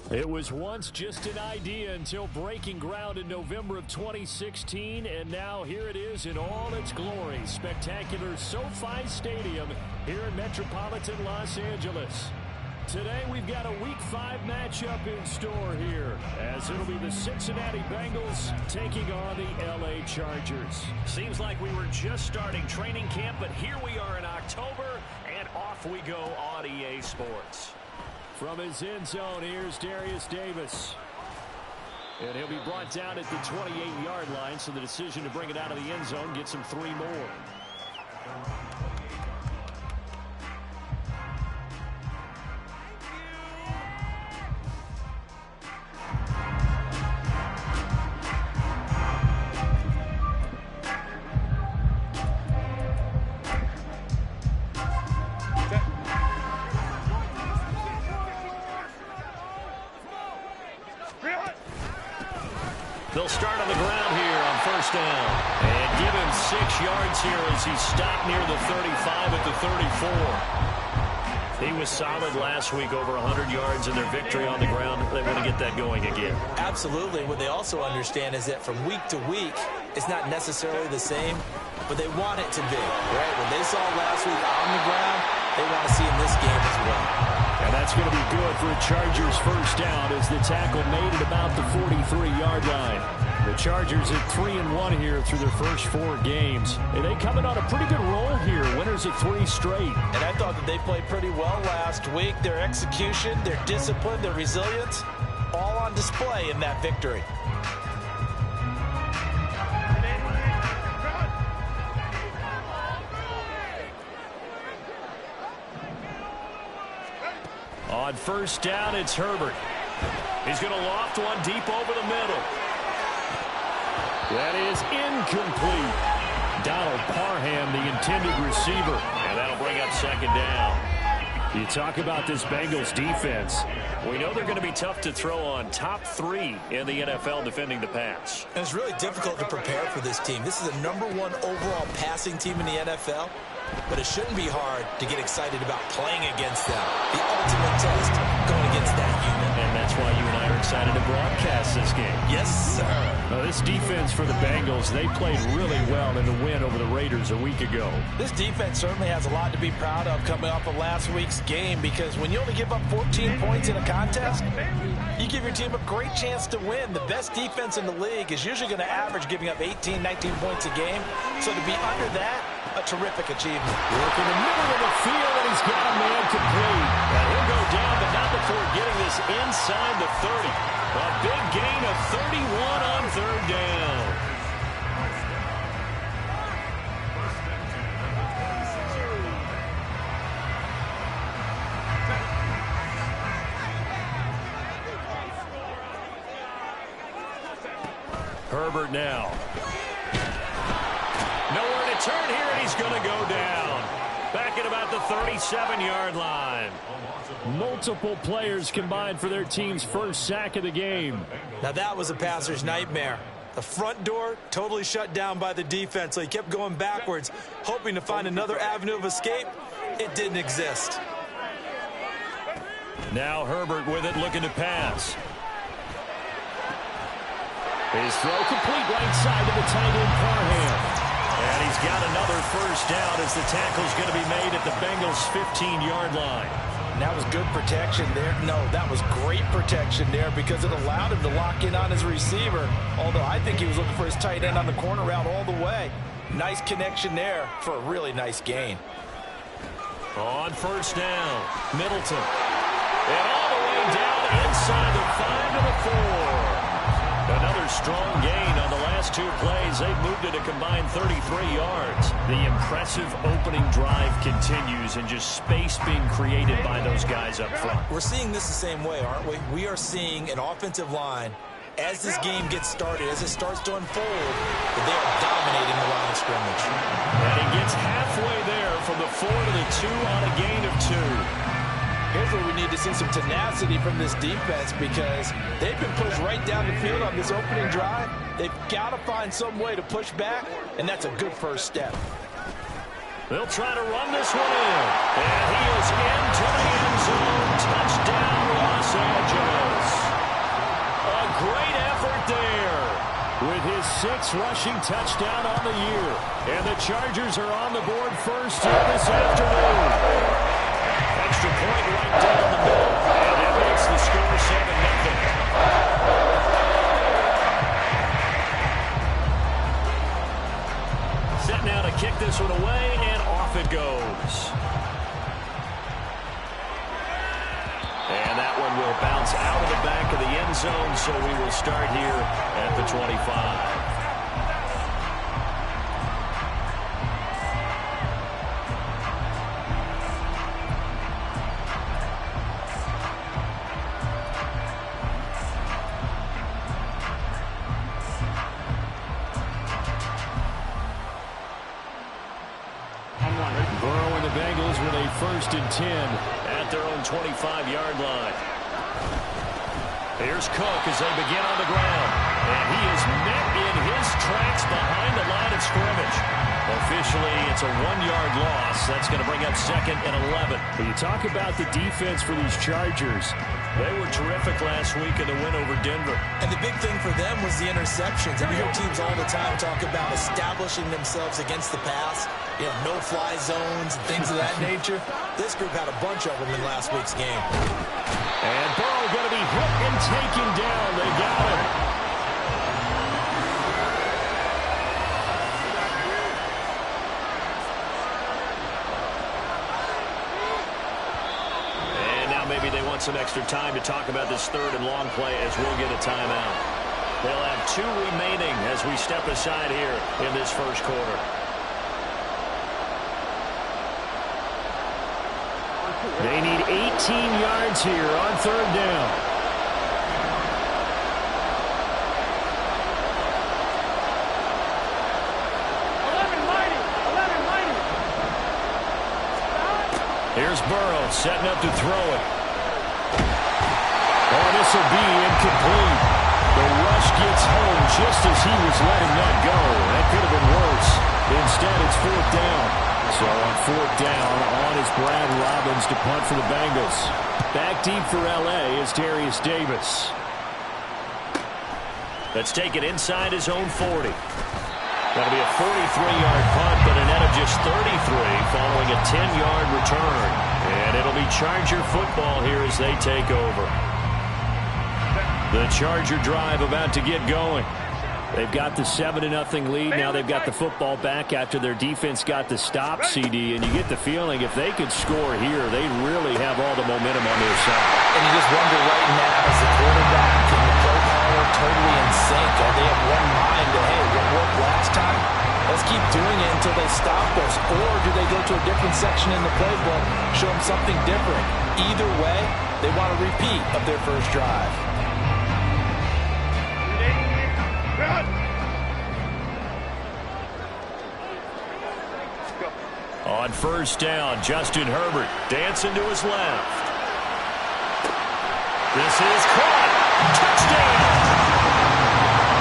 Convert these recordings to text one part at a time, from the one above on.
It was once just an idea until breaking ground in November of 2016, and now here it is in all its glory. Spectacular SoFi Stadium here in metropolitan Los Angeles. Today we've got a Week 5 matchup in store here, as it'll be the Cincinnati Bengals taking on the LA Chargers. Seems like we were just starting training camp, but here we are in October, and off we go on EA Sports. From his end zone, here's Darius Davis. And he'll be brought down at the 28-yard line, so the decision to bring it out of the end zone gets him 3 more. They'll start on the ground here on first down. And give him 6 yards here as he stopped near the 35 at the 34. He was solid last week, over 100 yards in their victory on the ground. They want to get that going again. Absolutely. What they also understand is that from week to week, it's not necessarily the same, but they want it to be, right? When they saw last week on the ground, they want to see in this game as well. And that's going to be good for a Chargers first down as the tackle made at about the 43-yard line. The Chargers at 3-1 here through their first 4 games. And they coming on a pretty good roll here. Winners of 3 straight. And I thought that they played pretty well last week. Their execution, their discipline, their resilience, all on display in that victory. On first down, it's Herbert. He's going to loft one deep over the middle. That is incomplete. Donald Parham, the intended receiver. And that'll bring up second down. You talk about this Bengals defense. We know they're going to be tough to throw on. Top 3 in the NFL defending the pass. And it's really difficult to prepare for this team. This is the #1 overall passing team in the NFL. But it shouldn't be hard to get excited about playing against them. The ultimate test going against that unit. And that's why you and I are excited to broadcast this game. Yes, sir. Now, this defense for the Bengals, they played really well in the win over the Raiders a week ago. This defense certainly has a lot to be proud of coming off of last week's game, because when you only give up 14 points in a contest, you give your team a great chance to win. The best defense in the league is usually going to average giving up 18, 19 points a game. So to be under that, a terrific achievement. Look in the middle of the field, and he's got a man complete. And he'll go down, but not before getting this inside the 30. A big gain of 31 on third down. Herbert now. Nowhere to turn here, and he's going to go down. Back at about the 37-yard line. Multiple players combined for their team's first sack of the game. Now that was a passer's nightmare. The front door totally shut down by the defense, so he kept going backwards, hoping to find another avenue of escape. It didn't exist. Now Herbert with it, looking to pass. His throw complete right side to the tight end Parham. And he's got another first down as the tackle's going to be made at the Bengals' 15-yard line. And that was good protection there. No, that was great protection there, because it allowed him to lock in on his receiver, although I think he was looking for his tight end on the corner route all the way. Nice connection there for a really nice gain. On first down, Middleton. And all the way down inside the 5 to the 4. Another strong gain on the last 2 plays. They've moved it a combined 33 yards. The impressive opening drive continues, and just space being created by those guys up front. We're seeing this the same way, aren't we? We are seeing an offensive line, as this game gets started, as it starts to unfold, that they are dominating the line of scrimmage. And he gets halfway there from the 4 to the 2 on a gain of 2. Here's where we need to see some tenacity from this defense, because they've been pushed right down the field on this opening drive. They've got to find some way to push back, and that's a good first step. They'll try to run this one in. And he is into the end zone. Touchdown, Los Angeles. great effort there with his 6th rushing touchdown on the year. And the Chargers are on the board first here this afternoon. Extra point right down the middle. And that makes the score 7-0. Set now to kick this one away, and off it goes. And that one will bounce out of the back of the end zone, so we will start here at the 25. Burrow and the Bengals with a 1st and 10 at their own 25-yard line. Here's Cook as they begin on the ground. And he is met in his tracks behind the line of scrimmage. Officially, it's a 1-yard loss. That's going to bring up 2nd and 11. When you talk about the defense for these Chargers, they were terrific last week in the win over Denver. And the big thing for them was the interceptions. And we hear teams all the time talk about establishing themselves against the pass, no-fly zones and things of that nature. This group had a bunch of them in last week's game. And Burrow going to be hit and taken down. They got him. And now maybe they want some extra time to talk about this 3rd and long play as we'll get a timeout. They'll have 2 remaining as we step aside here in this first quarter. They need 18 yards here on 3rd down. Here's Burrow setting up to throw it. Oh, this will be incomplete. The rush gets home just as he was letting that go. That could have been worse. Instead, it's 4th down. So on 4th down, on is Brad Robbins to punt for the Bengals. Back deep for L.A. is Darius Davis. Let's take it inside his own 40. That'll be a 43-yard punt, but a net of just 33 following a 10-yard return. And it'll be Charger football here as they take over. The Charger drive about to get going. They've got the 7-0 lead. Now they've got the football back after their defense got the stop, CD. And you get the feeling if they could score here, they really have all the momentum on their side. And you just wonder right now, is the quarterback and the play caller totally in sync? Are they have one mind to, hey, what worked last time? Let's keep doing it until they stop us. Or do they go to a different section in the playbook, show them something different? Either way, they want a repeat of their first drive. On 1st down, Justin Herbert dancing to his left. This is caught. Touchdown!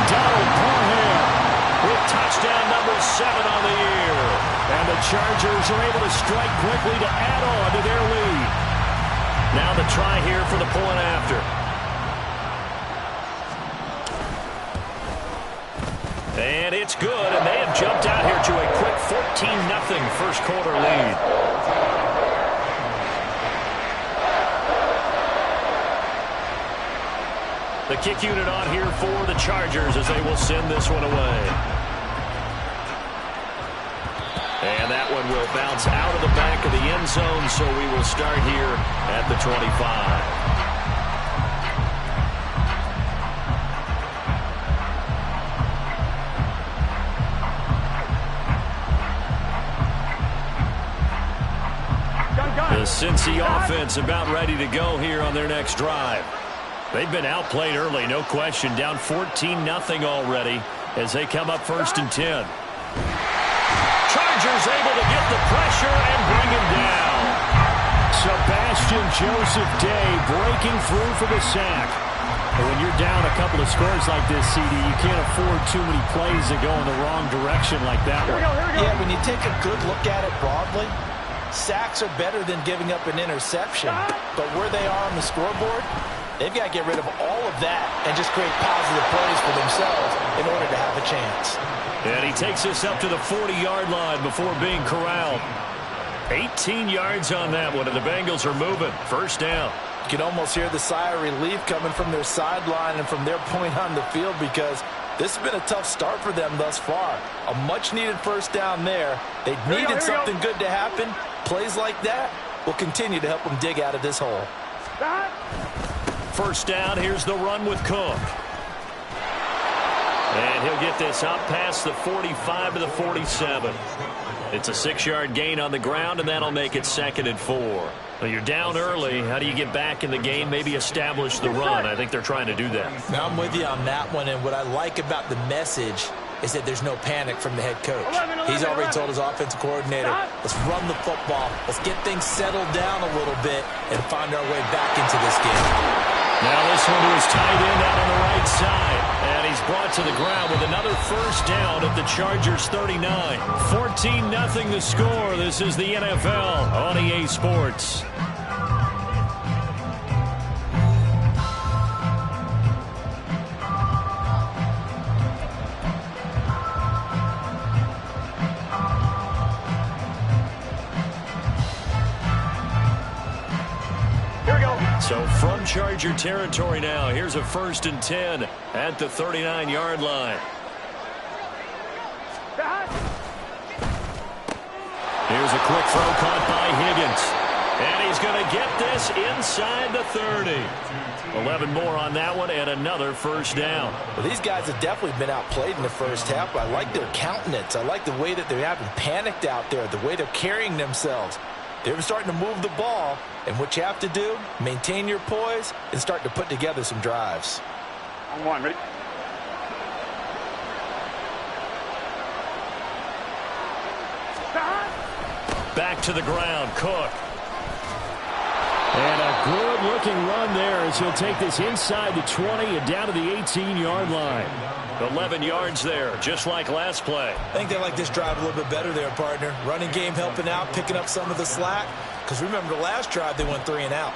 Donald Parham with touchdown number 7 on the year. And the Chargers are able to strike quickly to add on to their lead. Now the try here for the point after. And it's good, and they have jumped out here to a quick 14-0 first quarter lead. The kick unit on here for the Chargers as they will send this one away. And that one will bounce out of the back of the end zone, so we will start here at the 25. The Cincy offense about ready to go here on their next drive. They've been outplayed early, no question. Down 14-0 already as they come up 1st and 10. Chargers able to get the pressure and bring him down. Sebastian Joseph Day breaking through for the sack. And when you're down a couple of scores like this, CD, you can't afford too many plays that go in the wrong direction like that one. Yeah, when you take a good look at it broadly, sacks are better than giving up an interception. But where they are on the scoreboard, They've got to get rid of all of that and just create positive plays for themselves in order to have a chance. And he takes this up to the 40-yard line before being corralled. 18 yards on that one, and the Bengals are moving. First down. You can almost hear the sigh of relief coming from their sideline and from their point on the field, because this has been a tough start for them thus far. A much-needed first down there. They needed something good to happen. Plays like that will continue to help them dig out of this hole. First down, here's the run with Cook. And he'll get this up past the 45 to the 47. It's a 6-yard gain on the ground, and that'll make it 2nd and 4. Well, you're down early. How do you get back in the game, maybe establish the run? I think they're trying to do that. Now, I'm with you on that one, and what I like about the message is that there's no panic from the head coach. He's already told his offensive coordinator, let's run the football, let's get things settled down a little bit and find our way back into this game. Now this one to his tight end out on the right side. And he's brought to the ground with another first down at the Chargers 39. 14-0 the score. This is the NFL on EA Sports. So from Charger territory now, here's a 1st and 10 at the 39-yard line. Here's a quick throw caught by Higgins. And he's going to get this inside the 30. 11 more on that one and another first down. Well, these guys have definitely been outplayed in the first half, but I like their countenance. I like the way that they haven't panicked out there, the way they're carrying themselves. They're starting to move the ball, and what you have to do, maintain your poise and start to put together some drives. On one, ready? Back to the ground, Cook. And a good-looking run there as he'll take this inside the 20 and down to the 18-yard line. 11 yards there, just like last play. I think they like this drive a little bit better there, partner. Running game helping out, picking up some of the slack. Because remember, the last drive, they went 3 and out.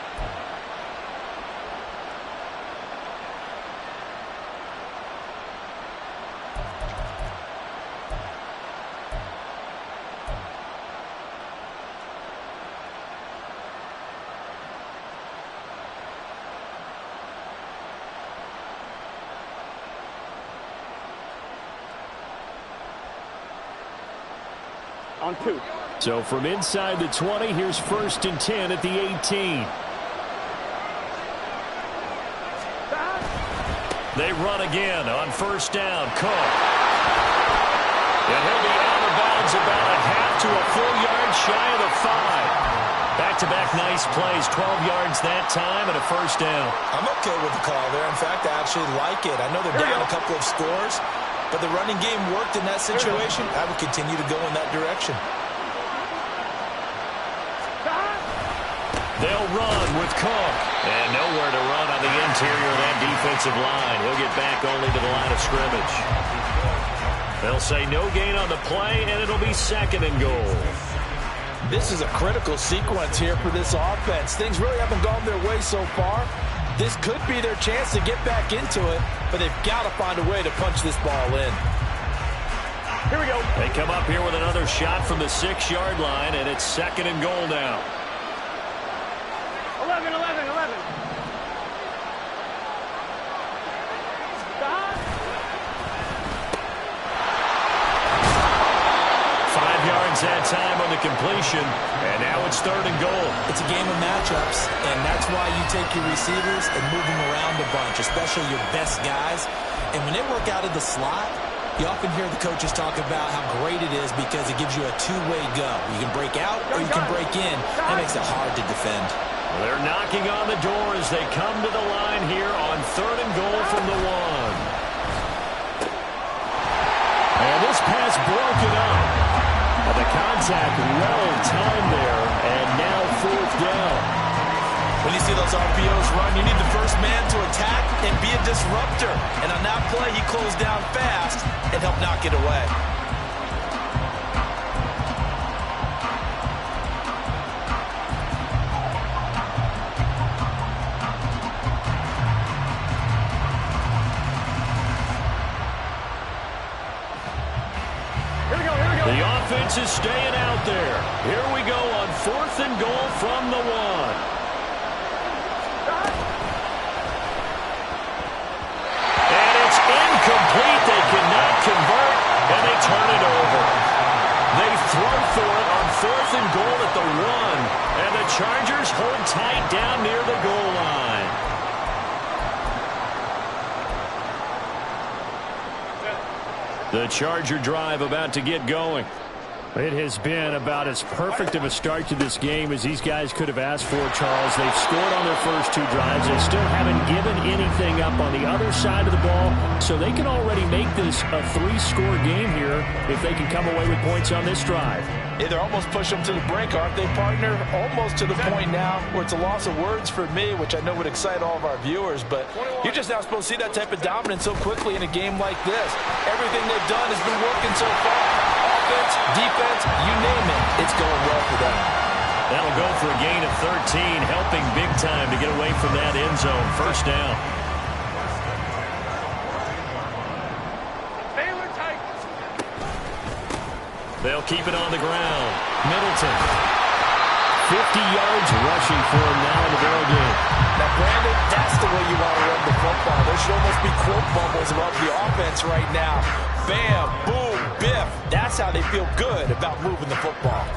On 2. So from inside the 20, here's 1st and 10 at the 18. They run again on first down. Cook. And he'll be out of bounds about a half to a full yard shy of the 5. Back-to-back nice plays, 12 yards that time and a first down. I'm okay with the call there. In fact, I actually like it. I know they're down a couple of scores, but the running game worked in that situation. I would continue to go in that direction. They'll run with Cook. And nowhere to run on the interior of that defensive line. He'll get back only to the line of scrimmage. They'll say no gain on the play, and it'll be 2nd and goal. This is a critical sequence here for this offense. Things really haven't gone their way so far. This could be their chance to get back into it, but they've got to find a way to punch this ball in. Here we go. They come up here with another shot from the 6-yard line, and it's 2nd and goal now. 11. 5 yards that time on the completion, and now it's 3rd and goal. It's a game of matchups, and that's why you take your receivers and move them around a bunch, especially your best guys. And when they work out of the slot, you often hear the coaches talk about how great it is because it gives you a two-way go. You can break out or you can break in. That makes it hard to defend. Well, they're knocking on the door as they come to the line here on 3rd and goal from the 1. And this pass broken up. The contact well timed there, and now 4th down. When you see those RPOs run, you need the first man to attack and be a disruptor. And on that play, he closed down fast and helped knock it away. defense is staying out there. Here we go on 4th and goal from the 1. And it's incomplete. They cannot convert, and they turn it over. They throw for it on 4th and goal at the 1, and the Chargers hold tight down near the goal line. The Charger drive about to get going. It has been about as perfect of a start to this game as these guys could have asked for, Charles. They've scored on their first 2 drives. They still haven't given anything up on the other side of the ball, so they can already make this a 3-score game here if they can come away with points on this drive. Yeah, they're almost pushing them to the brink, aren't they, partner? Almost to the point now where it's a loss of words for me, which I know would excite all of our viewers, but you're just not supposed to see that type of dominance so quickly in a game like this. Everything they've done has been working so far. Offense, defense, you name it, it's going well for them. That'll go for a gain of 13, helping big time to get away from that end zone. First down. They'll keep it on the ground. Middleton. 50 yards rushing for him now in the ball game. Now, Brandon, that's the way you want to run the football. There should almost be quote bubbles above the offense right now. Bam, boom, biff. That's how they feel good about moving the football.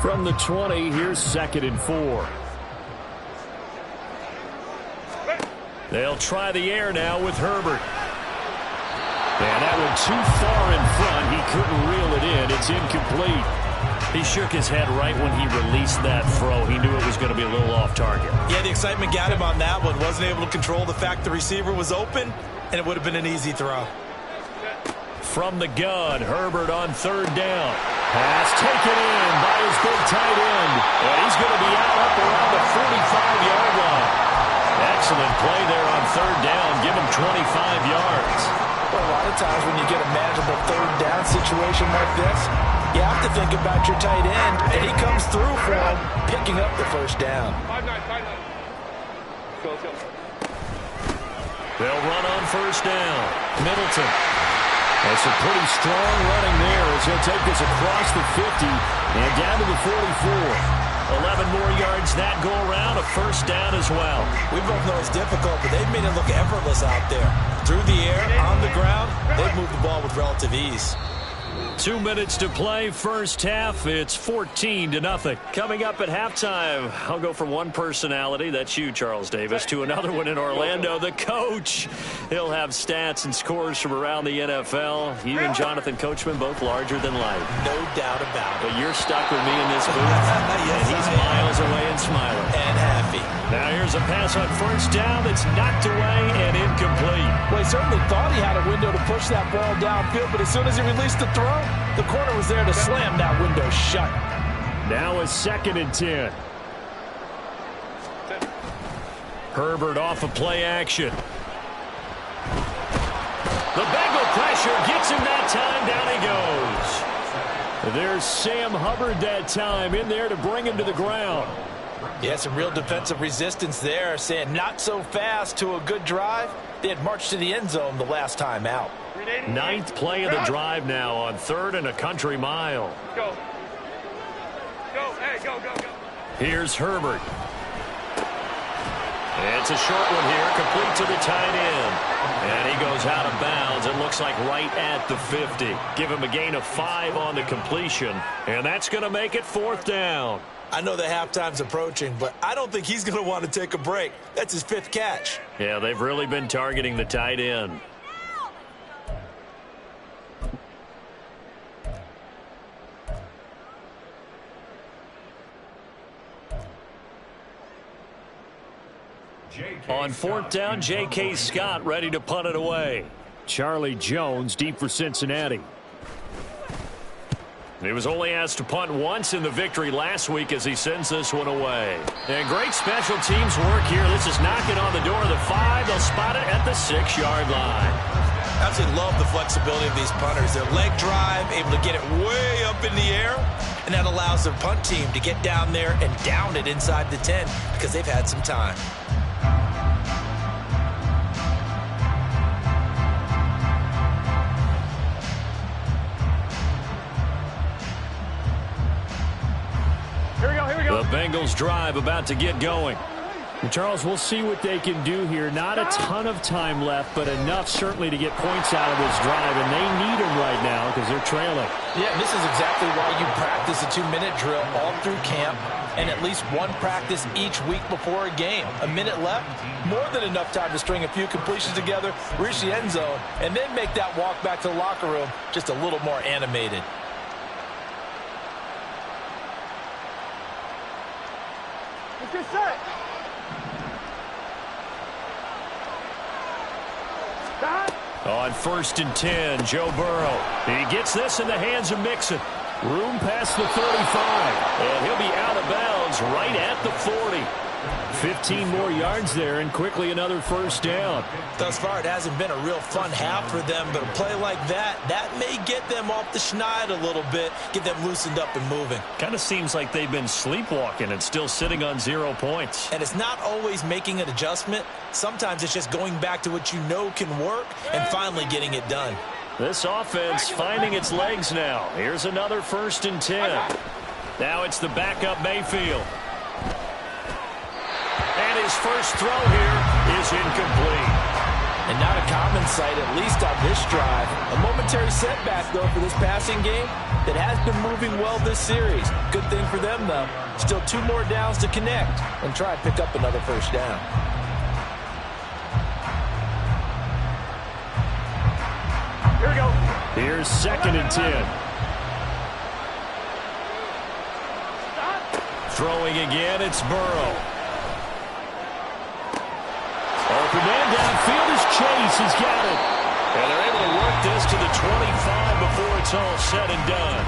From the 20, here's 2nd and 4. They'll try the air now with Herbert. And that one too far in front. He couldn't reel it in. It's incomplete. He shook his head right when he released that throw. He knew it was going to be a little off target. Yeah, the excitement got him on that one. Wasn't able to control the fact the receiver was open, and it would have been an easy throw. From the gun, Herbert on 3rd down. Pass taken in by his big tight end. And he's going to be out up around the 45-yard line. Excellent play there on 3rd down. Give him 25 yards. Well, a lot of times when you get a manageable 3rd down situation like this, you have to think about your tight end, and he comes through for him, picking up the 1st down. 5-9. They'll run on 1st down. Middleton. That's a pretty strong running there as he'll take this across the 50 and down to the 44. 11 more yards that go around, a 1st down as well. We both know it's difficult, but they've made it look effortless out there. Through the air, on the ground, they've moved the ball with relative ease. 2 minutes to play, first half. It's 14-0. Coming up at halftime, I'll go from one personality, that's you, Charles Davis, to another one in Orlando, the coach. He'll have stats and scores from around the NFL. You and Jonathan Coachman, both larger than life. No doubt about it. But you're stuck with me in this booth, and he's miles away and smiling. And happy. Now here's a pass on 1st down that's knocked away and incomplete. Well, he certainly thought he had a window to push that ball downfield, but as soon as he released the throw, the corner was there to slam that window shut. Now a 2nd and 10. Herbert off of play action. The Bengal pressure gets him that time. Down he goes. There's Sam Hubbard that time in there to bring him to the ground. Yeah, some real defensive resistance there, saying not so fast to a good drive. They had marched to the end zone the last time out. 9th play of the drive now on 3rd and a country mile. Go. Hey, go. Here's Herbert. It's a short one here, complete to the tight end. And he goes out of bounds. It looks like right at the 50. Give him a gain of 5 on the completion. And that's going to make it 4th down. I know that halftime's approaching, but I don't think he's going to want to take a break. That's his 5th catch. Yeah, they've really been targeting the tight end. On 4th down, J.K. Scott ready to punt it away. Charlie Jones deep for Cincinnati. He was only asked to punt once in the victory last week as he sends this one away. And great special teams work here. This is knocking on the door of the 5. They'll spot it at the 6-yard line. Absolutely love the flexibility of these punters. Their leg drive, able to get it way up in the air, and that allows their punt team to get down there and down it inside the 10 because they've had some time. Bengals drive about to get going. And Charles, we'll see what they can do here. Not a ton of time left, but enough certainly to get points out of this drive, and they need them right now because they're trailing. Yeah, and this is exactly why you practice a 2-minute drill all through camp and at least one practice each week before a game. A minute left, more than enough time to string a few completions together, reach the end zone, and then make that walk back to the locker room just a little more animated. It's your set. On 1st and 10, Joe Burrow. He gets this in the hands of Mixon. Room past the 35, and he'll be out of bounds right at the 40. 15 more yards there, and quickly another first down. Thus far, it hasn't been a real fun half for them, but a play like that may get them off the schneid a little bit, get them loosened up and moving. Kind of seems like they've been sleepwalking and still sitting on 0 points. And it's not always making an adjustment. Sometimes it's just going back to what you know can work and finally getting it done. This offense finding its legs now. Here's another 1st and 10. Now it's the backup Mayfield. And his first throw here is incomplete. And not a common sight, at least on this drive. A momentary setback, though, for this passing game that has been moving well this series. Good thing for them, though. Still 2 more downs to connect and try to pick up another first down. Here we go. Here's 2nd and 10. Throwing again, it's Burrow. Open man downfield is Chase. He's got it. And they're able to work this to the 25 before it's all said and done.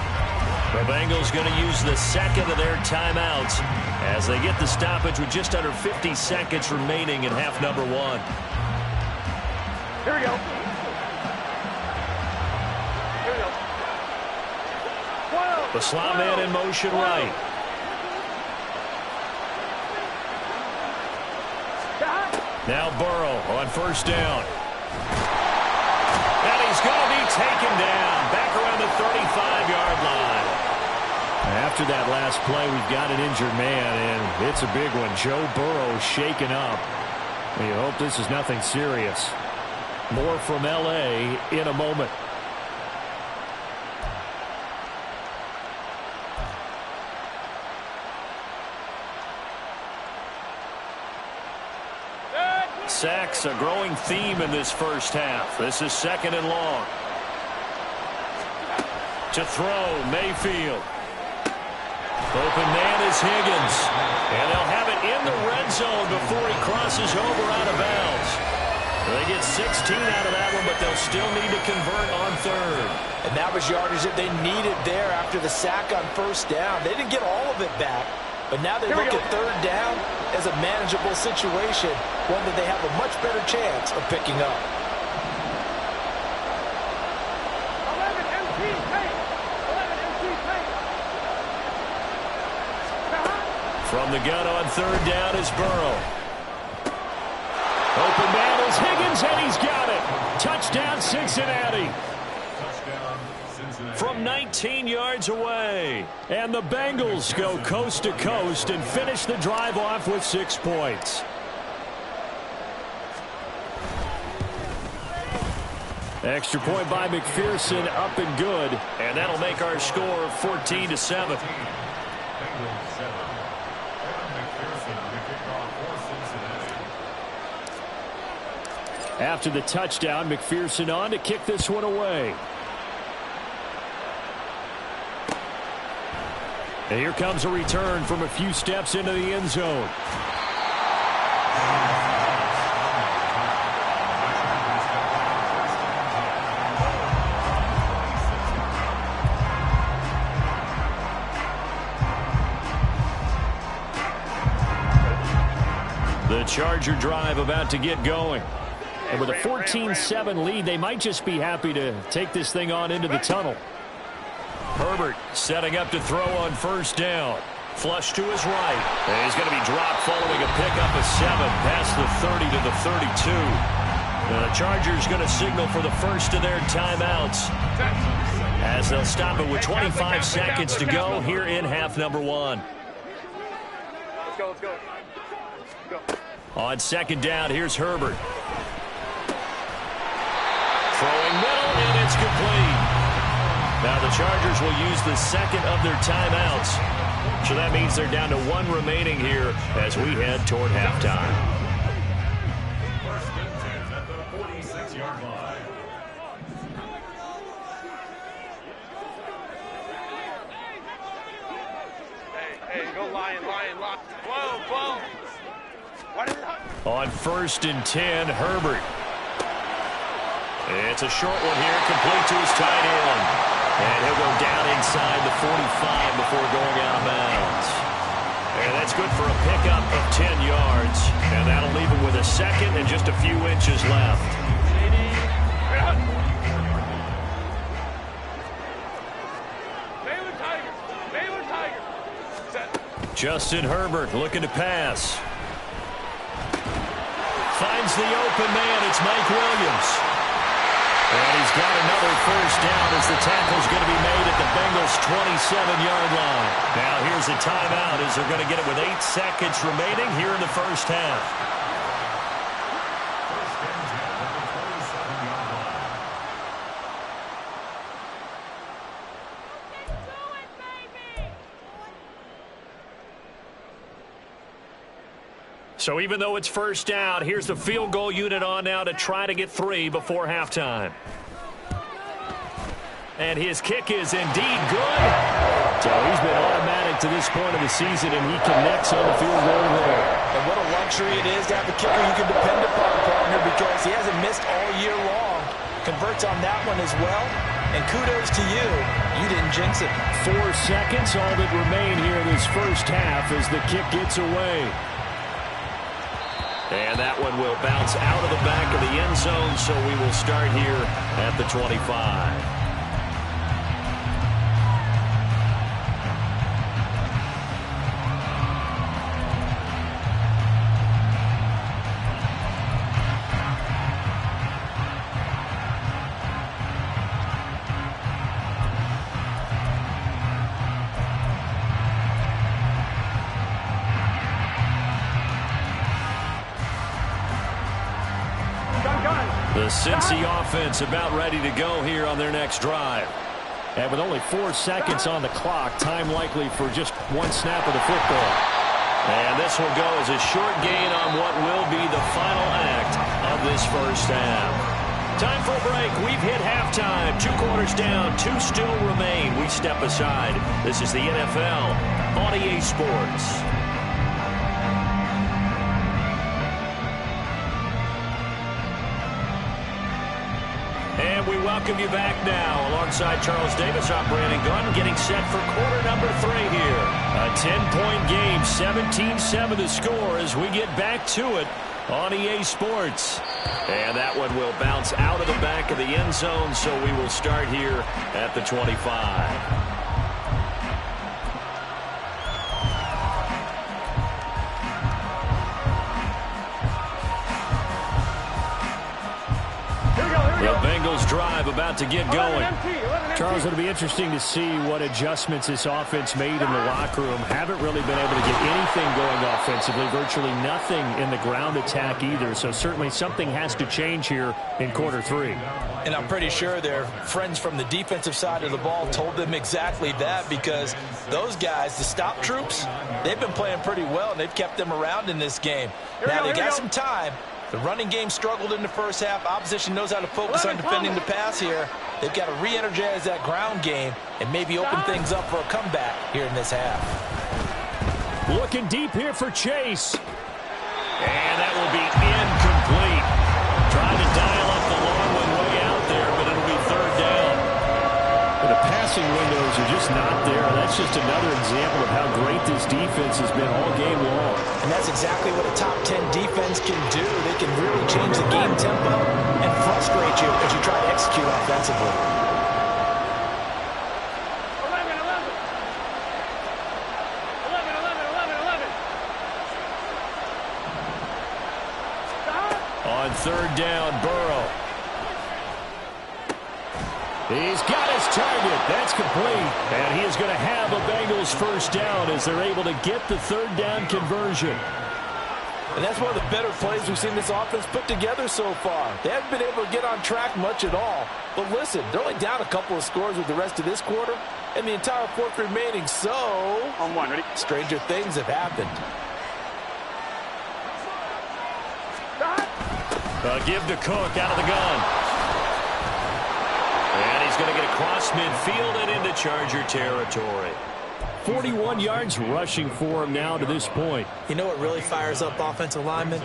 The Bengals going to use the second of their timeouts as they get the stoppage with just under 50 seconds remaining in half number 1. Here we go. Here we go. 12. The slot man in motion right. Now Burrow on 1st down. And he's going to be taken down back around the 35-yard line. After that last play, we've got an injured man, and it's a big one. Joe Burrow shaken up. We hope this is nothing serious. More from L.A. in a moment. Sacks, a growing theme in this first half. This is 2nd and long. To throw, Mayfield. Open man is Higgins. And they'll have it in the red zone before he crosses over out of bounds. They get 16 out of that one, but they'll still need to convert on 3rd. And that was yardage that they needed there after the sack on 1st down. They didn't get all of it back. But now they look at 3rd down as a manageable situation, one that they have a much better chance of picking up. 11 MT tape. 11 MT tape. From the gun on 3rd down is Burrow. Open man is Higgins, and he's got it. Touchdown, Cincinnati. From 19 yards away. And the Bengals go coast to coast and finish the drive off with 6 points. Extra point by McPherson, up and good. And that'll make our score 14-7. After the touchdown, McPherson on to kick this one away. And here comes a return from a few steps into the end zone. The Charger drive about to get going. And with a 14-7 lead, they might just be happy to take this thing on into the tunnel. Herbert setting up to throw on 1st down. Flush to his right. And he's going to be dropped following a pickup of 7 past the 30 to the 32. The Chargers going to signal for the first of their timeouts as they'll stop it with 25 seconds to go here in half number 1. go, let's go. Go. On second down, here's Herbert. Throwing middle, and it's complete. Now the Chargers will use the second of their timeouts. So that means they're down to 1 remaining here as we head toward halftime. First and 10 at the 46-yard line. Hey, go lion. Whoa. On first and 10, Herbert. It's a short one here, complete to his tight end. And he'll go down inside the 45 before going out of bounds. And that's good for a pickup of 10 yards. And that'll leave him with a second and just a few inches left. Baylor Tiger. Set. Justin Herbert looking to pass. Finds the open man. It's Mike Williams. And he's got another first down as the tackle's going to be made at the Bengals' 27-yard line. Now here's a timeout as they're going to get it with 8 seconds remaining here in the first half. First and 10 at the 27-yard line. So even though it's first down, here's the field goal unit on now to try to get 3 before halftime. And his kick is indeed good. So he's been automatic to this point of the season, and he connects on the field goal there. And what a luxury it is to have a kicker you can depend upon, partner, because he hasn't missed all year long. Converts on that one as well. And kudos to you. You didn't jinx it. 4 seconds, all that remain here in this first half as the kick gets away. And that one will bounce out of the back of the end zone, so we will start here at the 25. The Cincy offense about ready to go here on their next drive. And with only 4 seconds on the clock, time likely for just 1 snap of the football. And this will go as a short gain on what will be the final act of this first half. Time for a break. We've hit halftime. 2 quarters down, 2 still remain. We step aside. This is the NFL on EA Sports. And we welcome you back now. Alongside Charles Davis, I'm Brandon Gunn, getting set for quarter number 3 here. A 10-point game, 17-7 the score as we get back to it on EA Sports. And that one will bounce out of the back of the end zone, so we will start here at the 25. The Bengals drive about to get going. Charles, it'll be interesting to see what adjustments this offense made in the locker room. Haven't really been able to get anything going offensively, virtually nothing in the ground attack either. So certainly something has to change here in quarter 3. And I'm pretty sure their friends from the defensive side of the ball told them exactly that, because those guys, the stop troops, they've been playing pretty well, and they've kept them around in this game. Now they got some time. The running game struggled in the first half. Opposition knows how to focus on defending the pass here. They've got to re-energize that ground game and maybe open things up for a comeback here in this half. Looking deep here for Chase. And that will be incomplete. Trying to dial up the long one way out there, but it'll be 3rd down. The passing windows are just not there. That's just another example of how great this defense has been all game long. And that's exactly what a top 10 defense can do. They can really change the game tempo and frustrate you as you try to execute offensively. 11. On 3rd down, Burrow. He's got his target. That's complete. And he is going to have a Bengals first down as they're able to get the third down conversion. And that's one of the better plays we've seen this offense put together so far. They haven't been able to get on track much at all. But listen, they're only down a couple of scores with the rest of this quarter and the entire fourth remaining. So, On one, ready? stranger things have happened. Give to Cook out of the gun. And he's going to get across midfield and into Charger territory. 41 yards rushing for him now to this point. You know what really fires up offensive linemen?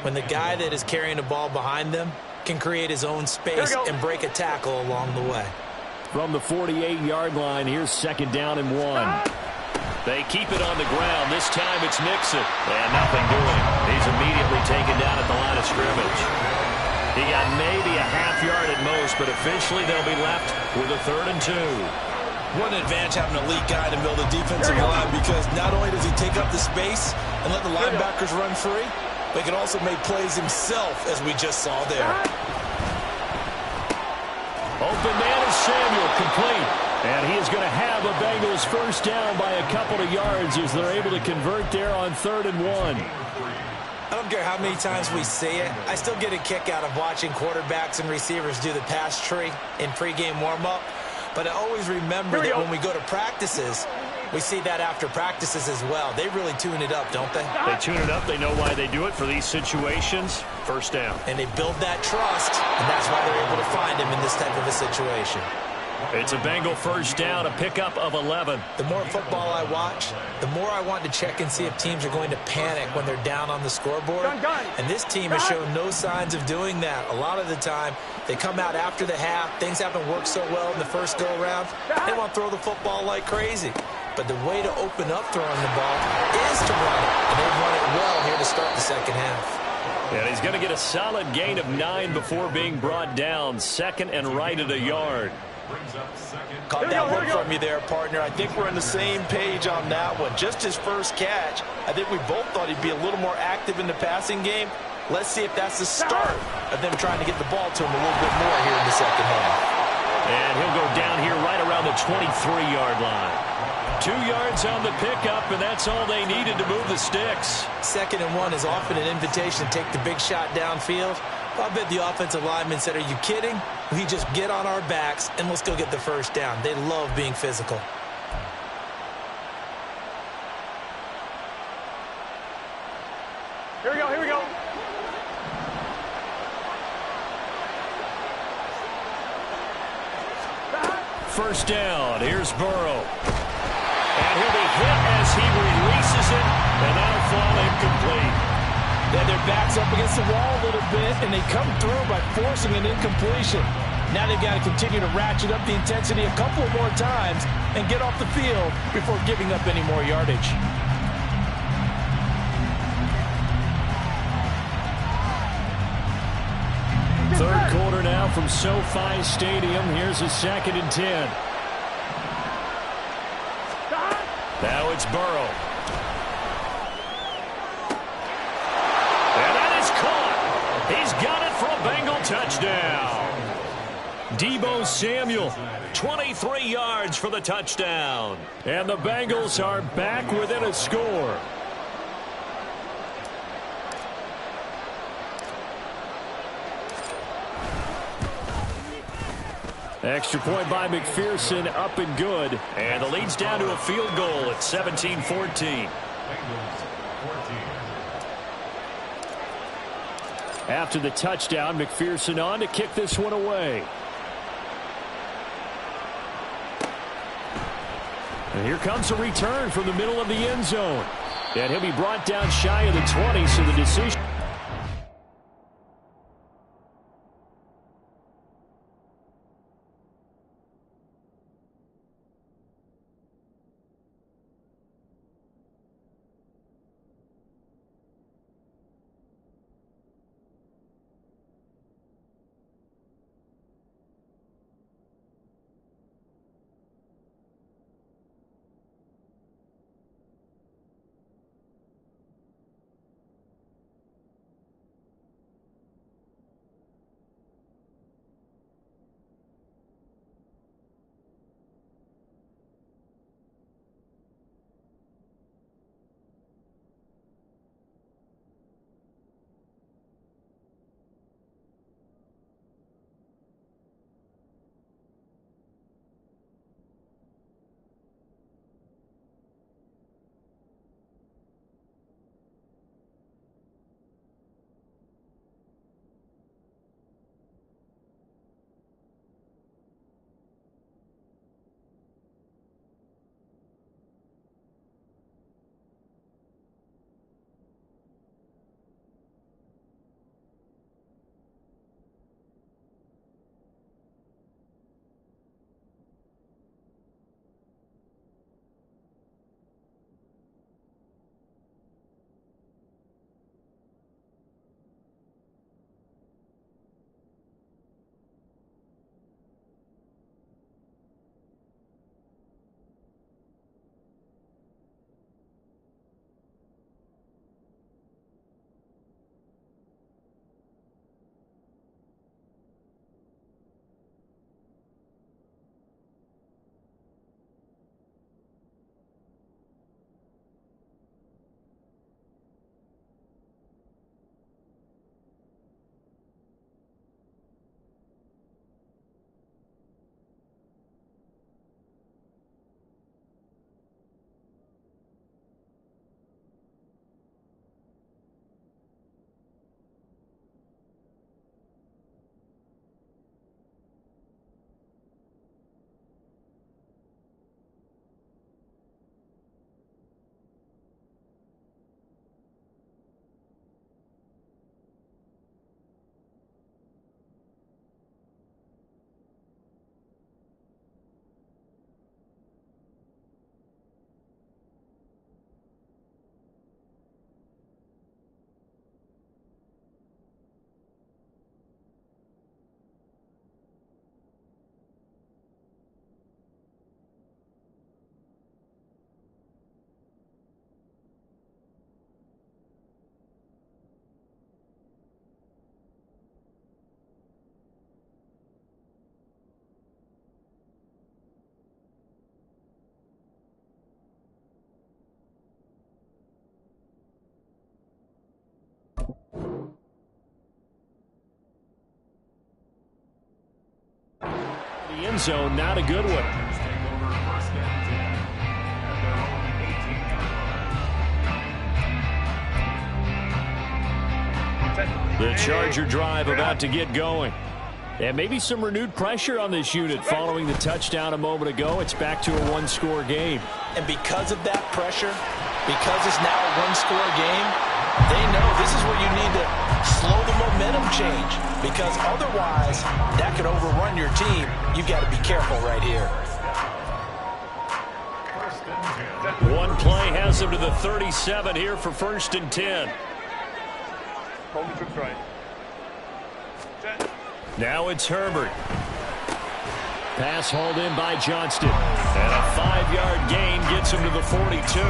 When the guy that is carrying the ball behind them can create his own space and break a tackle along the way. From the 48-yard line, here's second down and 1. They keep it on the ground. This time it's Mixon. And nothing doing. He's immediately taken down at the line of scrimmage. He got maybe a half yard at most, but officially they'll be left with a 3rd and 2. What an advantage having an elite guy to build a defensive line, because not only does he take up the space and let the linebackers run free, but he can also make plays himself, as we just saw there. Open man is Samuel, complete. And he is going to have a Bengals first down by a couple of yards as they're able to convert there on 3rd and 1. I don't care how many times we see it. I still get a kick out of watching quarterbacks and receivers do the pass tree in pregame warm-up. But I always remember that when we go to practices, we see that after practices as well. They really tune it up, don't they? They tune it up. They know why they do it for these situations. First down. And they build that trust, and that's why they're able to find him in this type of a situation. It's a Bengal first down, a pickup of 11. The more football I watch, the more I want to check and see if teams are going to panic when they're down on the scoreboard. And this team has shown no signs of doing that. A lot of the time, they come out after the half. Things haven't worked so well in the first go-around. They want to throw the football like crazy. But the way to open up throwing the ball is to run it. And they've run it well here to start the second half. And he's going to get a solid gain of 9 before being brought down. Second and right at a yard. Caught that look from you there, partner. I think we're on the same page on that one. Just his first catch, I think we both thought he'd be a little more active in the passing game. Let's see if that's the start of them trying to get the ball to him a little bit more here in the second half. And he'll go down here right around the 23-yard line. 2 yards on the pickup, and that's all they needed to move the sticks. 2nd and 1 is often an invitation to take the big shot downfield. I bet the offensive lineman said, are you kidding? We just get on our backs and let's go get the first down. They love being physical. Here we go, here we go. First down, here's Burrow. And he'll be hit as he releases it, and that'll fall incomplete. They had their backs up against the wall a little bit, and they come through by forcing an incompletion. Now they've got to continue to ratchet up the intensity a couple of more times and get off the field before giving up any more yardage. Third quarter now from SoFi Stadium. Here's a 2nd and 10. Now it's Burrow. And that is caught. He's got it for a Bengal touchdown. Deebo Samuel, 23 yards for the touchdown. And the Bengals are back within a score. Extra point by McPherson, up and good. And the lead's down to a field goal at 17-14. After the touchdown, McPherson on to kick this one away. And here comes a return from the middle of the end zone. And he'll be brought down shy of the 20, so the decision. The end zone, not a good one. The Charger drive about to get going. And maybe some renewed pressure on this unit following the touchdown a moment ago. It's back to a one-score game. And because of that pressure, because it's now a one-score game, they know this is where you need to slow the momentum change. Because otherwise, that could overrun your team. You've got to be careful right here. One play has them to the 37 here for 1st and 10. Hold the trips right. Set. Now it's Herbert. Pass hauled in by Johnston. And a 5-yard gain gets him to the 42.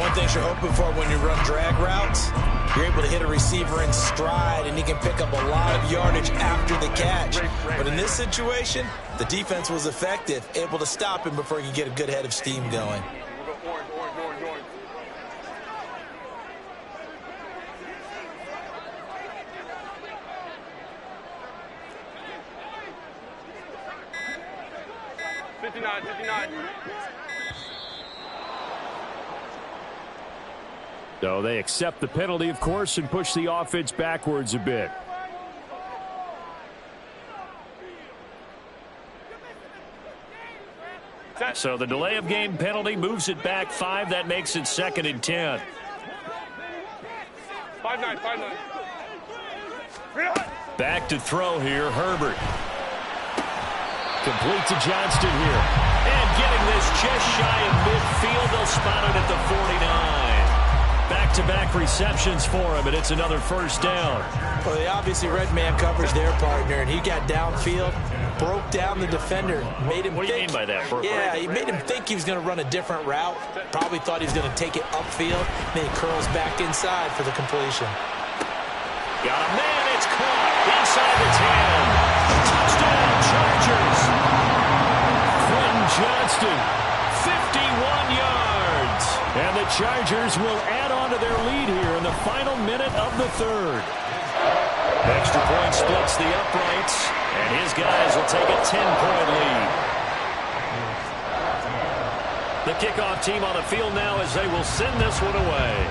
One thing you're hoping for when you run drag routes, you're able to hit a receiver in stride, and he can pick up a lot of yardage after the catch. But in this situation, the defense was effective, able to stop him before he could get a good head of steam going. We'll go orange. 59. So they accept the penalty, of course, and push the offense backwards a bit. So the delay of game penalty moves it back 5. That makes it 2nd and 10. 5-9. Back to throw here, Herbert. Complete to Johnston here. And getting this just shy of midfield. They'll spot it at the 49. Back-to-back receptions for him, and it's another 1st down. Well, they obviously red man coverage their partner, and he got downfield, broke down the defender, made him What do you mean by that? Yeah, he made him think he was going to run a different route. Probably thought he was going to take it upfield. Then he curls back inside for the completion. Got a man, it's caught inside the 10. Touchdown, Chargers. Quentin Johnston, 51 yards. And the Chargers will add on to their lead here in the final minute of the 3rd. Extra point splits the uprights, and his guys will take a 10-point lead. The kickoff team on the field now as they will send this one away.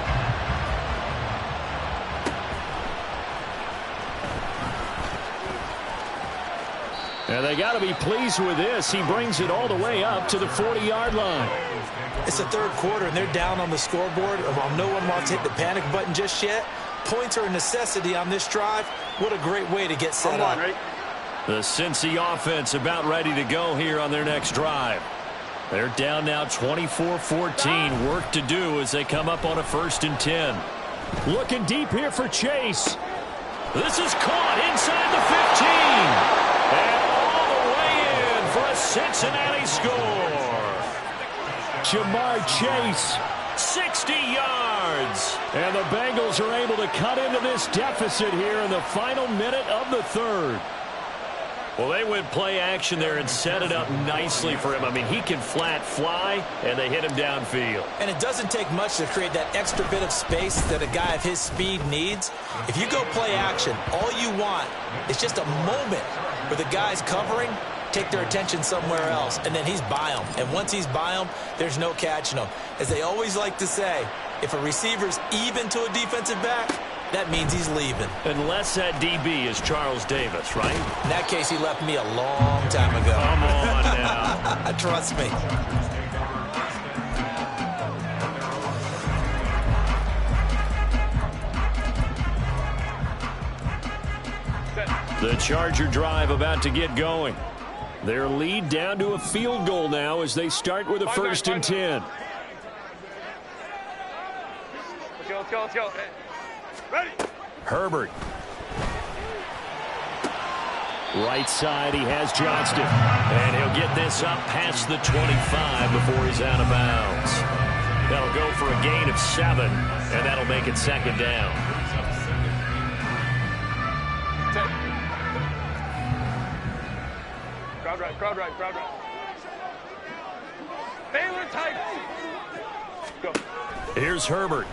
And they got to be pleased with this. He brings it all the way up to the 40-yard line. It's the 3rd quarter, and they're down on the scoreboard. While no one wants to hit the panic button just yet, points are a necessity on this drive. What a great way to get set up. The Cincy offense about ready to go here on their next drive. They're down now 24-14. Work to do as they come up on a 1st and 10. Looking deep here for Chase. This is caught inside the 15. And all the way in for a Cincinnati score. Jamar Chase, 60 yards. And the Bengals are able to cut into this deficit here in the final minute of the 3rd. Well, they went play action there and set it up nicely for him. I mean, he can flat fly, and they hit him downfield. And it doesn't take much to create that extra bit of space that a guy of his speed needs. If you go play action, all you want is just a moment where the guy's covering, take their attention somewhere else, and then he's by him. And once he's by him, there's no catching him. As they always like to say, if a receiver's even to a defensive back, that means he's leaving. Unless that DB is Charles Davis, right? In that case, he left me a long time ago. Come on now. Trust me. The Charger drive about to get going. Their lead down to a field goal now as they start with a 1st and 10. Let's go. Ready. Herbert. Right side, he has Johnston. And he'll get this up past the 25 before he's out of bounds. That'll go for a gain of 7, and that'll make it 2nd down. Crowd right. Baylor Tigers. Go. Here's Herbert.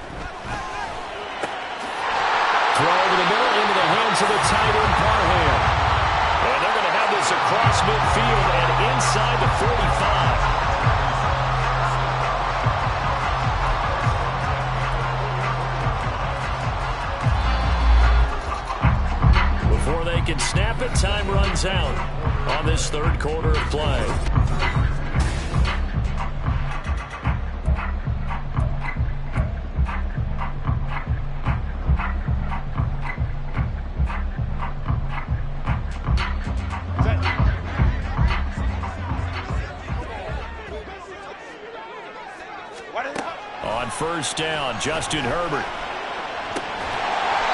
Throw over the middle into the hands of the tight end, Parham. And they're going to have this across midfield and inside the 45. Before they can snap it, time runs out on this third quarter of play. On first down, Justin Herbert.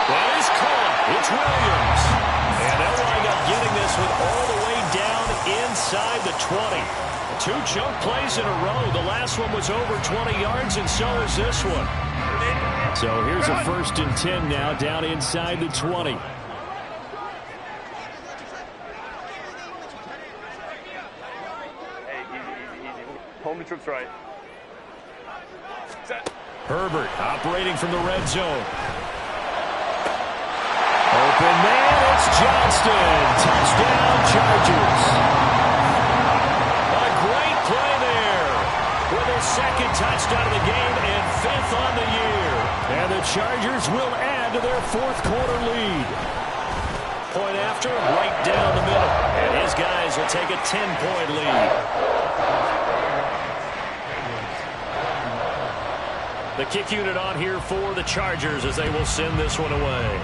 Well, he's caught. It's Williams. And they'll wind up getting this one all the way down inside the 20. Two chunk plays in a row. The last one was over 20 yards, and so is this one. So here's a 1st and 10 now, down inside the 20. Hey, easy. Home the troops right. Set. Herbert operating from the red zone. Open man, it's Johnston. Touchdown, Chargers. A great play there. With his 2nd touchdown of the game and 5th on the year. And the Chargers will add to their 4th quarter lead. Point after, right down the middle. And his guys will take a 10-point lead. The kick unit on here for the Chargers as they will send this one away.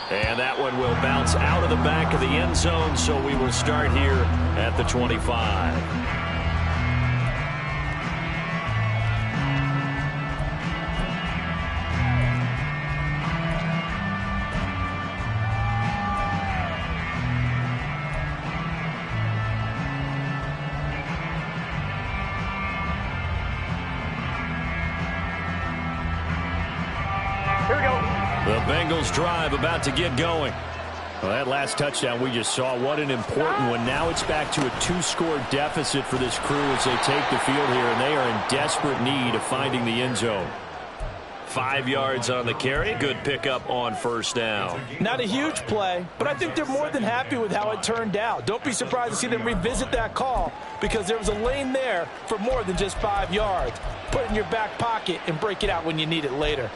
And that one will bounce out of the back of the end zone, so we will start here at the 25. The Bengals drive about to get going. Well, that last touchdown we just saw, what an important one. Now it's back to a 2-score deficit for this crew as they take the field here, and they are in desperate need of finding the end zone. 5 yards on the carry. Good pickup on first down. Not a huge play, but I think they're more than happy with how it turned out. Don't be surprised to see them revisit that call because there was a lane there for more than just 5 yards. Put it in your back pocket and break it out when you need it later.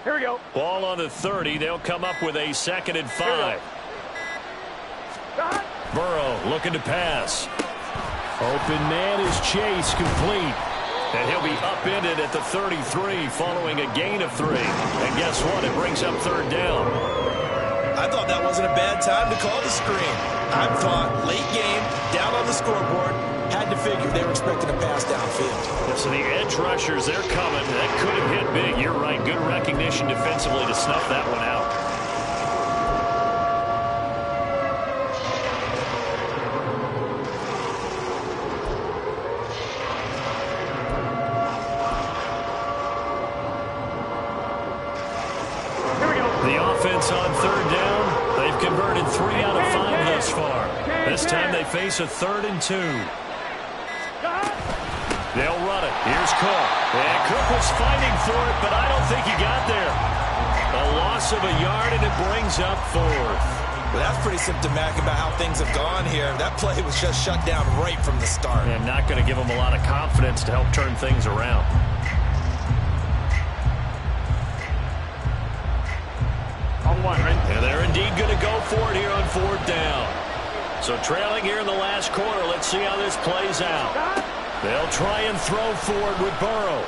Here we go. Ball on the 30. They'll come up with a 2nd and 5. Burrow looking to pass. Open man is Chase, complete. And he'll be upended at the 33 following a gain of 3. And guess what? It brings up 3rd down. I thought that wasn't a bad time to call the screen. I thought late game, down on the scoreboard, had to figure they were expecting a pass downfield. Yeah, so the edge rushers, they're coming. That could have hit big. You're right. Good recognition defensively to snuff that one out. The offense on 3rd down. They've converted 3 out of 5 thus far. This time they face a 3rd and 2. They'll run it. Here's Cook. And Cook was fighting for it, but I don't think he got there. A loss of a yard, and it brings up 4th. Well, that's pretty symptomatic about how things have gone here. That play was just shut down right from the start. And not going to give them a lot of confidence to help turn things around. And they're indeed going to go for it here on 4th down. So trailing here in the last quarter, let's see how this plays out. They'll try and throw forward with Burrow.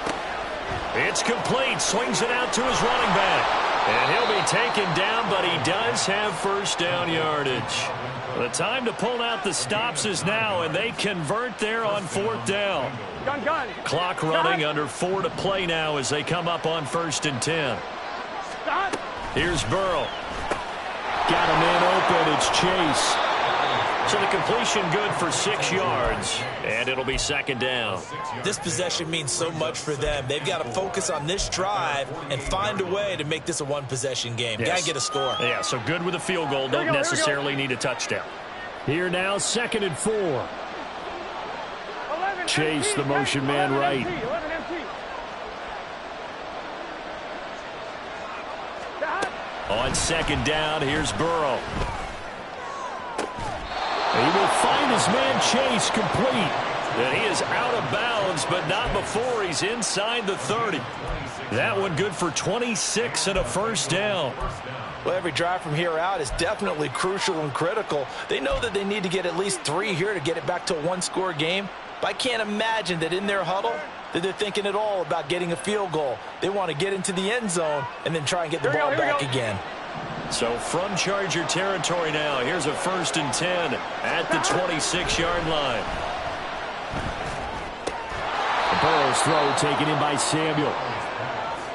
It's complete. Swings it out to his running back. And he'll be taken down, but he does have 1st down yardage. The time to pull out the stops is now, and they convert there on 4th down. Gun. Clock running under 4 to play now as they come up on 1st and 10. Here's Burrow. Got a man open. It's Chase. So the completion good for 6 yards, and it'll be second down. This possession means so much for them. They've got to focus on this drive and find a way to make this a one-possession game. Yes. Got to get a score. Yeah, so good with a field goal. Don't necessarily need a touchdown. Here now, 2nd and 4. Chase, the motion man right. On 2nd down, here's Burrow. He will find his man Chase complete. And he is out of bounds, but not before he's inside the 30. That one good for 26 and a first down. Well, every drive from here out is definitely crucial and critical. They know that they need to get at least 3 here to get it back to a one-score game. But I can't imagine that in their huddle that they're thinking at all about getting a field goal. They want to get into the end zone and then try and get the ball back again. So from Charger territory now, here's a 1st and 10 at the 26-yard line. Burrow's throw taken in by Samuel.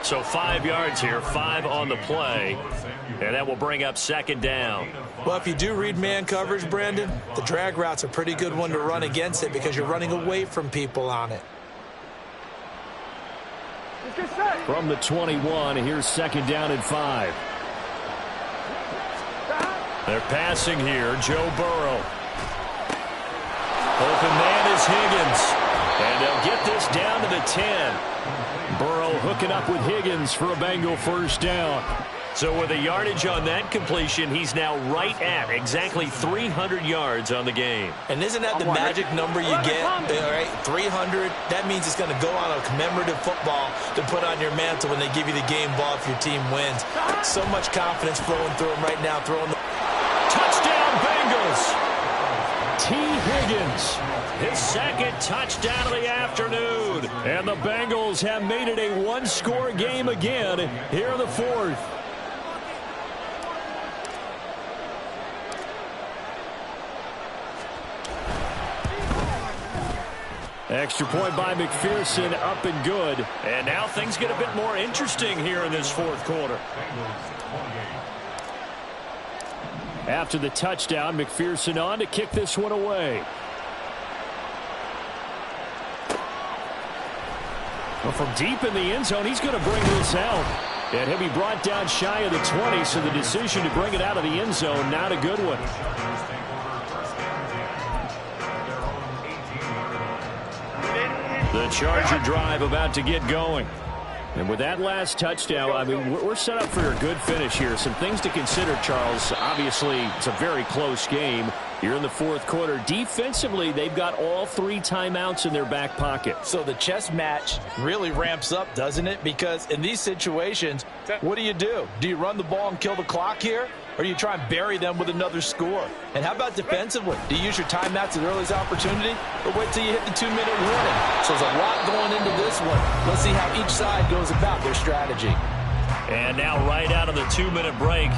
So 5 yards here, 5 on the play, and that will bring up 2nd down. Well, if you do read man coverage, Brandon, the drag route's a pretty good one to run against it because you're running away from people on it. From the 21, here's 2nd down and 5. They're passing here, Joe Burrow. Open man is Higgins. And they'll get this down to the 10. Burrow hooking up with Higgins for a Bengal first down. So with a yardage on that completion, he's now right at exactly 300 yards on the game. And isn't that the magic number you get? All right, 300. That means it's going to go on a commemorative football to put on your mantle when they give you the game ball if your team wins. So much confidence flowing through him right now. Throwing the touchdown Bengals. T. Higgins, his 2nd touchdown of the afternoon. And the Bengals have made it a one-score game again here in the 4th. Extra point by McPherson, up and good. And now things get a bit more interesting here in this 4th quarter. After the touchdown, McPherson on to kick this one away. Well, from deep in the end zone, he's going to bring this out. And he'll be brought down shy of the 20, so the decision to bring it out of the end zone, not a good one. The Charger drive about to get going. And with that last touchdown, I mean, we're set up for a good finish here. Some things to consider, Charles. Obviously, it's a very close game. You're in the 4th quarter. Defensively, they've got all 3 timeouts in their back pocket. So the chess match really ramps up, doesn't it? Because in these situations, what do? Do you run the ball and kill the clock here? Or do you try and bury them with another score? And how about defensively? Do you use your timeouts at the earliest opportunity? Or wait till you hit the 2-minute warning? So there's a lot going into this one. Let's see how each side goes about their strategy. And now right out of the 2-minute break,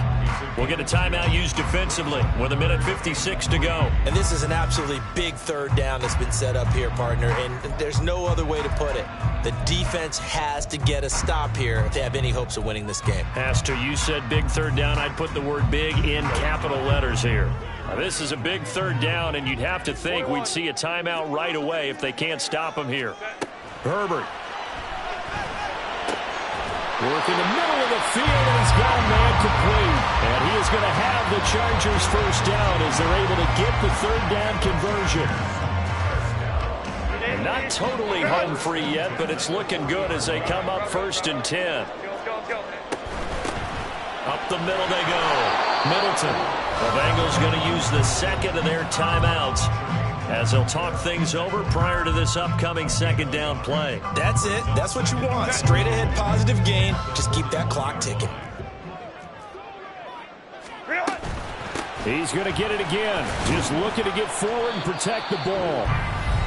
we'll get a timeout used defensively with 1:56 to go. And this is an absolutely big 3rd down that's been set up here, partner. And there's no other way to put it. The defense has to get a stop here if they have any hopes of winning this game. Pastor, you said big 3rd down. I'd put the word big in capital letters here. Now, this is a big 3rd down, and you'd have to think we'd see a timeout right away if they can't stop him here. Herbert. Work in the middle of the field, and he's got a man complete. And he is going to have the Chargers first down as they're able to get the 3rd down conversion. And not totally home free yet, but it's looking good as they come up 1st and 10. Up the middle they go. Middleton. The Bengals going to use the 2nd of their timeouts as they'll talk things over prior to this upcoming 2nd down play. That's it. That's what you want. Straight ahead positive gain. Just keep that clock ticking. He's going to get it again. Just looking to get forward and protect the ball.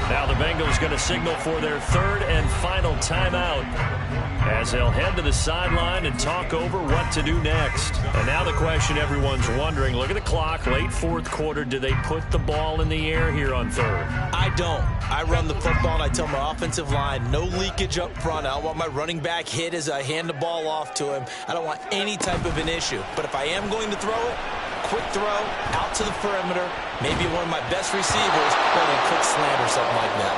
Now the Bengals going to signal for their 3rd and final timeout as they'll head to the sideline and talk over what to do next. And now the question everyone's wondering, look at the clock, late 4th quarter, do they put the ball in the air here on 3rd? I don't. I run the football and I tell my offensive line, no leakage up front. I don't want my running back hit as I hand the ball off to him. I don't want any type of an issue. But if I am going to throw it, quick throw out to the perimeter. Maybe one of my best receivers running a quick slant or something like that.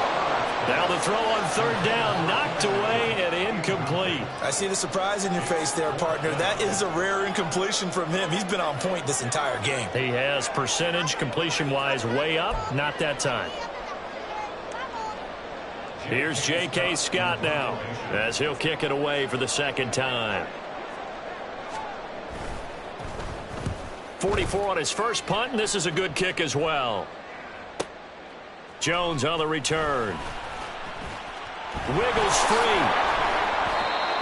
Now the throw on third down, knocked away and incomplete. I see the surprise in your face there, partner. That is a rare incompletion from him. He's been on point this entire game. He has percentage completion-wise way up, not that time. Here's J.K. Scott now as he'll kick it away for the second time. 44 on his first punt, and this is a good kick as well. Jones on the return. Wiggles free.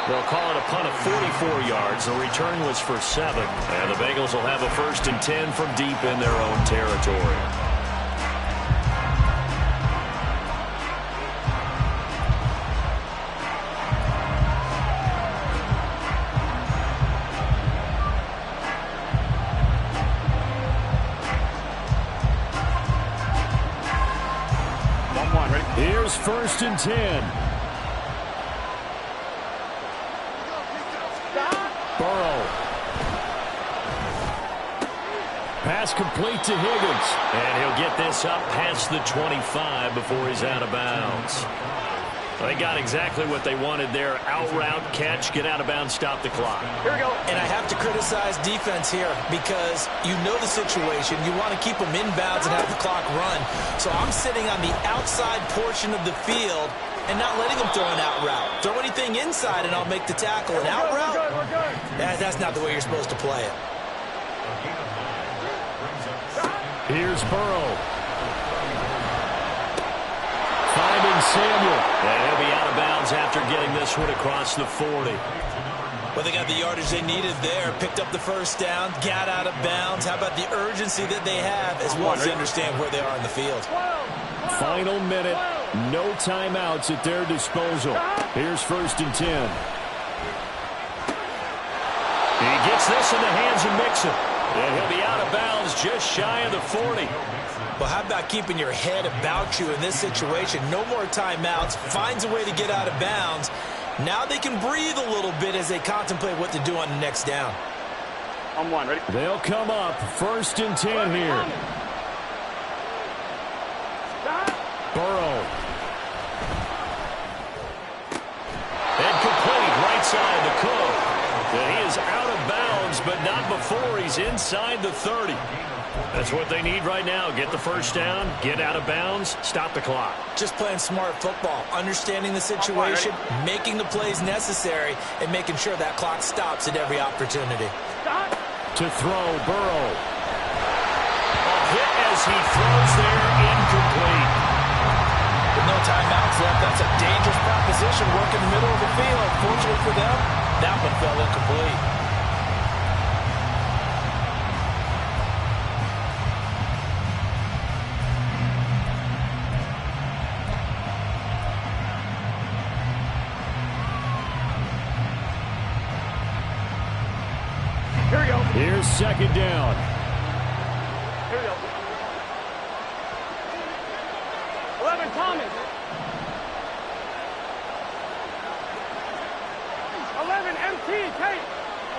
They'll call it a punt of 44 yards. The return was for 7. And the Bengals will have a 1st and 10 from deep in their own territory. Here's 1st and 10. Burrow. Pass complete to Higgins. And he'll get this up past the 25 before he's out of bounds. They got exactly what they wanted there. Out route, catch, get out of bounds, stop the clock. Here we go. And I have to criticize defense here because you know the situation. You want to keep them inbounds and have the clock run. So I'm sitting on the outside portion of the field and not letting them throw an out route. Throw anything inside and I'll make the tackle. An out route? We're good. That's not the way you're supposed to play it. Here's Burrow. Finding Samuel. And he'll be out of bounds after getting this one across the 40. Well, they got the yardage they needed there. Picked up the first down, got out of bounds. How about the urgency that they have as well as they understand where they are in the field? Final minute. No timeouts at their disposal. Here's 1st and 10. He gets this in the hands of Mixon. And he'll be out of bounds just shy of the 40. Well, how about keeping your head about you in this situation? No more timeouts. Finds a way to get out of bounds. Now they can breathe a little bit as they contemplate what to do on the next down. On one, ready? They'll come up 1st and 10 here. Burrow. And complete right side to Cook. And he is out of bounds, but not before he's inside the 30. That's what they need right now. Get the first down, get out of bounds, stop the clock. Just playing smart football, understanding the situation, making the plays necessary, and making sure that clock stops at every opportunity. To throw, Burrow. A hit as he throws there, incomplete. With no timeouts left, that's a dangerous proposition. Work in the middle of the field. Fortunately for them, that one fell incomplete. Here we go. Here's 2nd down. Here we go. 11, Thomas. 11, MT, Tate.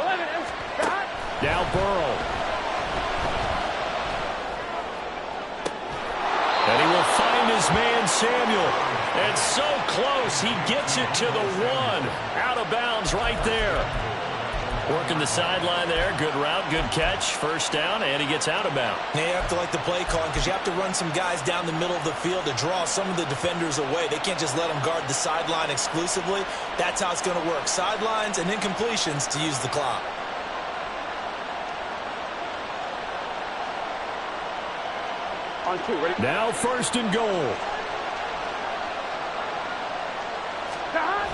11, MT. Scott. Now Burrow. And he will find his man Samuel. And so close, he gets it to the 1. Out of bounds right there. Working the sideline there. Good route, good catch. First down, and he gets out of bounds. Now you have to like the play calling because you have to run some guys down the middle of the field to draw some of the defenders away. They can't just let them guard the sideline exclusively. That's how it's going to work. Sidelines and incompletions to use the clock. On 2, ready? Now 1st and goal.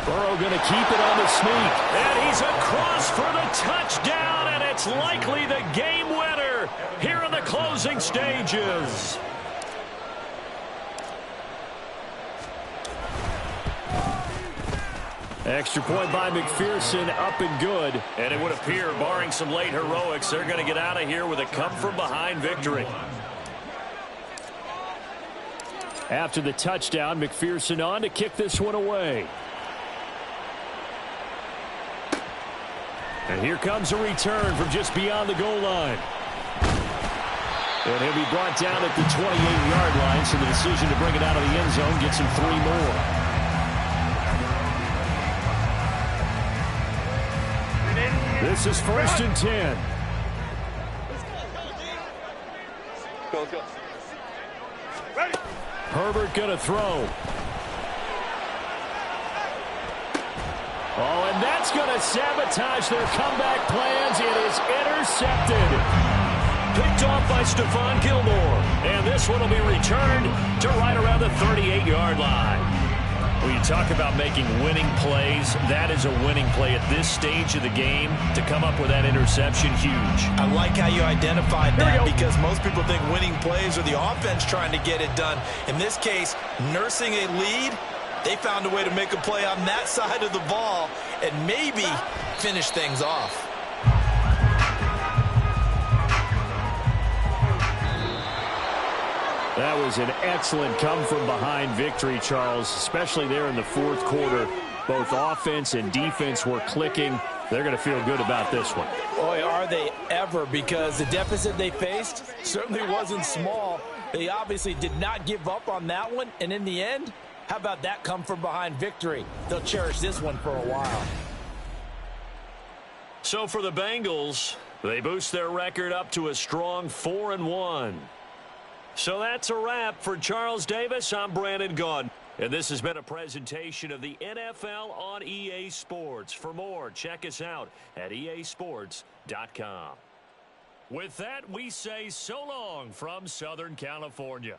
Burrow going to keep it on the sneak. And he's across for the touchdown, and it's likely the game winner here in the closing stages. Extra point by McPherson, up and good. And it would appear, barring some late heroics, they're going to get out of here with a come-from-behind victory. After the touchdown, McPherson on to kick this one away. And here comes a return from just beyond the goal line. And he'll be brought down at the 28-yard line, so the decision to bring it out of the end zone gets him 3 more. This is 1st and 10. Go. Herbert going to throw. Oh, and that's going to sabotage their comeback plans. It is intercepted. Picked off by Stephon Gilmore. And this one will be returned to right around the 38-yard line. When you talk about making winning plays, that is a winning play at this stage of the game. To come up with that interception, huge. I like how you identified that because most people think winning plays are the offense trying to get it done. In this case, nursing a lead, they found a way to make a play on that side of the ball and maybe finish things off. That was an excellent come-from-behind victory, Charles, especially there in the 4th quarter. Both offense and defense were clicking. They're going to feel good about this one. Boy, are they ever, because the deficit they faced certainly wasn't small. They obviously did not give up on that one, and in the end, how about that come-from-behind victory? They'll cherish this one for a while. So for the Bengals, they boost their record up to a strong 4-1. So that's a wrap. For Charles Davis, I'm Brandon Gaudin. And this has been a presentation of the NFL on EA Sports. For more, check us out at easports.com. With that, we say so long from Southern California.